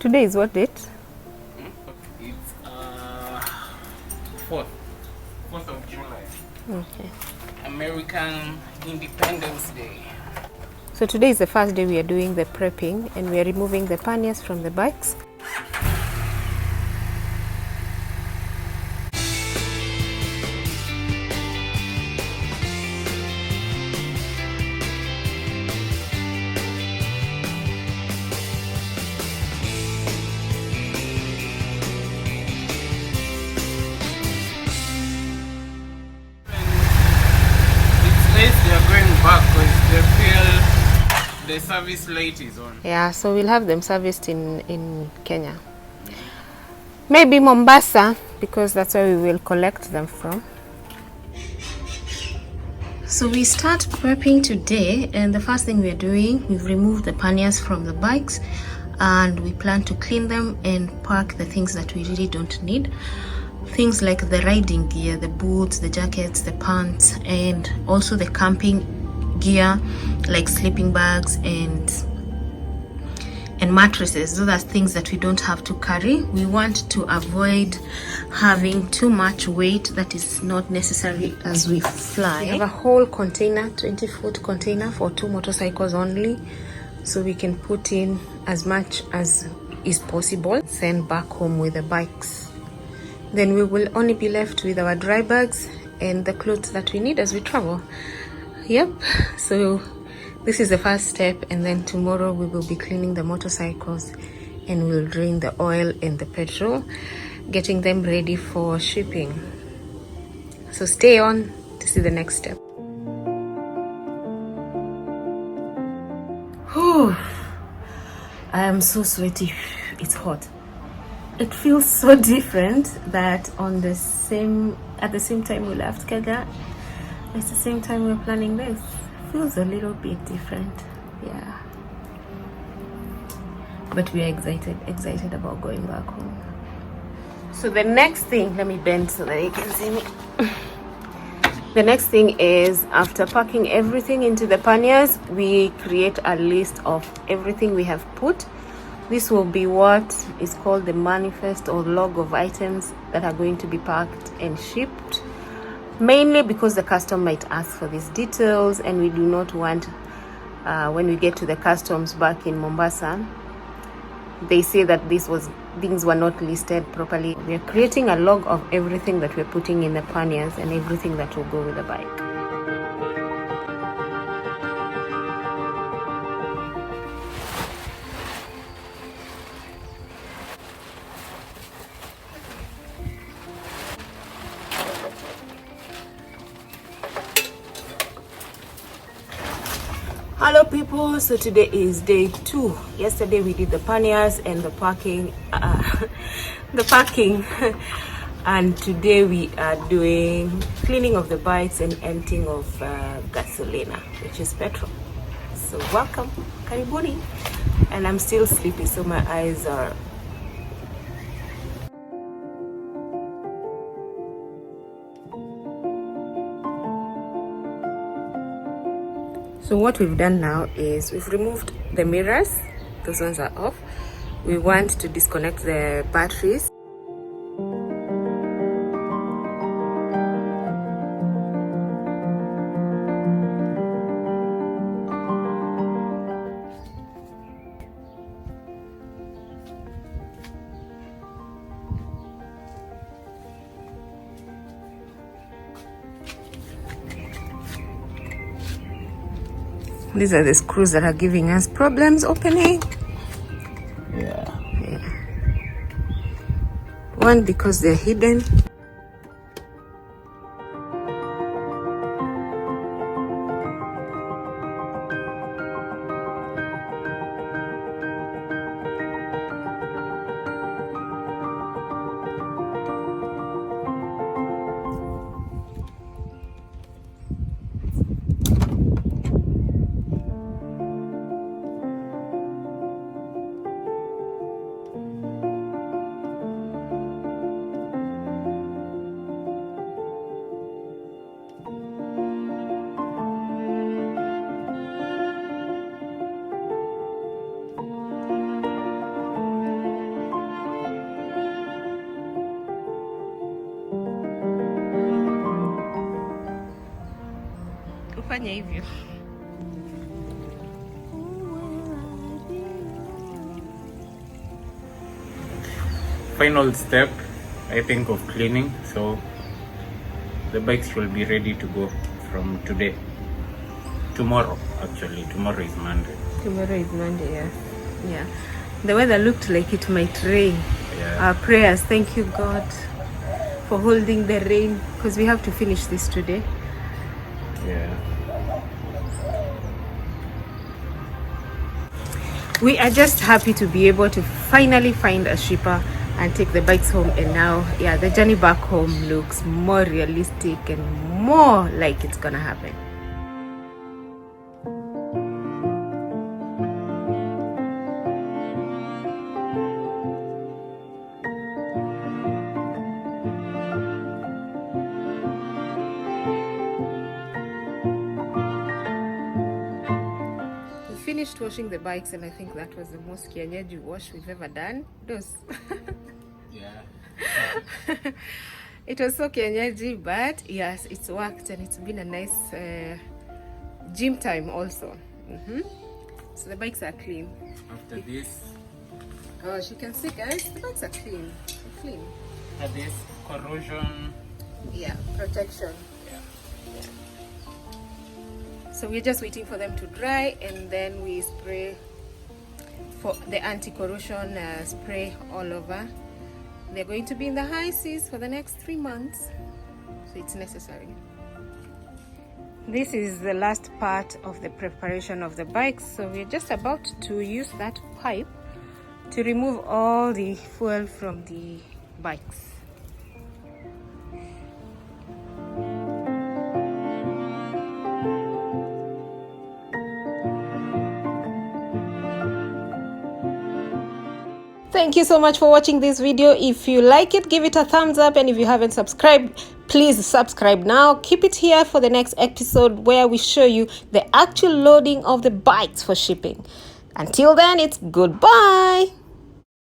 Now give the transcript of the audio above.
Today is what date? It's 4th of July. Okay. American Independence Day. So today is the first day we are doing the prepping and we are removing the panniers from the bikes. They are going back because they feel the service light is on. Yeah, so we'll have them serviced in Kenya. Maybe Mombasa, because that's where we will collect them from. So we start prepping today, and the first thing we're doing, we've removed the panniers from the bikes and we plan to clean them and pack the things that we really don't need. Things like the riding gear, the boots, the jackets, the pants, and also the camping gear like sleeping bags and mattresses. Those are things that we don't have to carry. We want to avoid having too much weight that is not necessary as we fly. We have a whole container, 20-foot container for 2 motorcycles only, so we can put in as much as is possible, send back home with the bikes. Then we will only be left with our dry bags and the clothes that we need as we travel. Yep, so this is the first step, and then tomorrow we will be cleaning the motorcycles and we'll drain the oil and the petrol, getting them ready for shipping. So stay on to see the next step. Whew. I am so sweaty. It's hot. It feels so different that at the same time we left Kenya, at the same time we're planning this. Feels a little bit different, yeah. But we are excited about going back home. So the next thing, let me bend so that you can see me. The next thing is, after packing everything into the panniers, we create a list of everything we have put. This will be what is called the manifest or log of items that are going to be packed and shipped, mainly because the custom might ask for these details, and we do not want, when we get to the customs back in Mombasa, they say that things were not listed properly. We are creating a log of everything that we're putting in the panniers and everything that will go with the bike. Hello people, so today is day 2. Yesterday we did the panniers and the packing and today we are doing cleaning of the bikes and emptying of gasolina, which is petrol. So welcome, karibuni. And I'm still sleepy, so my eyes are So what we've done now is we've removed the mirrors. Those ones are off. We want to disconnect the batteries. These are the screws that are giving us problems opening. Yeah. One, because they're hidden. fanya hivyo. Final step, I think, of cleaning. So the bikes will be ready to go from today. Tomorrow, actually. Tomorrow is Monday. Tomorrow is Monday, yeah. Yeah. The weather looked like it might rain. Yeah. Our prayers, thank you God for holding the rain, because we have to finish this today. Yeah. We are just happy to be able to finally find a shipper and take the bikes home, and now, yeah, the journey back home looks more realistic and more like it's gonna happen. Finished washing the bikes, and I think that was the most kienyeji wash we've ever done. Yeah. It was so kienyeji, but yes, it's worked, and it's been a nice gym time also. So the bikes are clean. After this, as you can see, guys, the bikes are clean. They're clean. after this corrosion, Yeah, protection. So we're just waiting for them to dry, and then we spray for the anti-corrosion spray all over. They're going to be in the high seas for the next 3 months, so it's necessary. This is the last part of the preparation of the bikes, so we're just about to use that pipe to remove all the fuel from the bikes. Thank you so much for watching this video. If you like it, give it a thumbs up, and if you haven't subscribed, please subscribe now. Keep it here for the next episode where we show you the actual loading of the bikes for shipping. Until then, it's goodbye.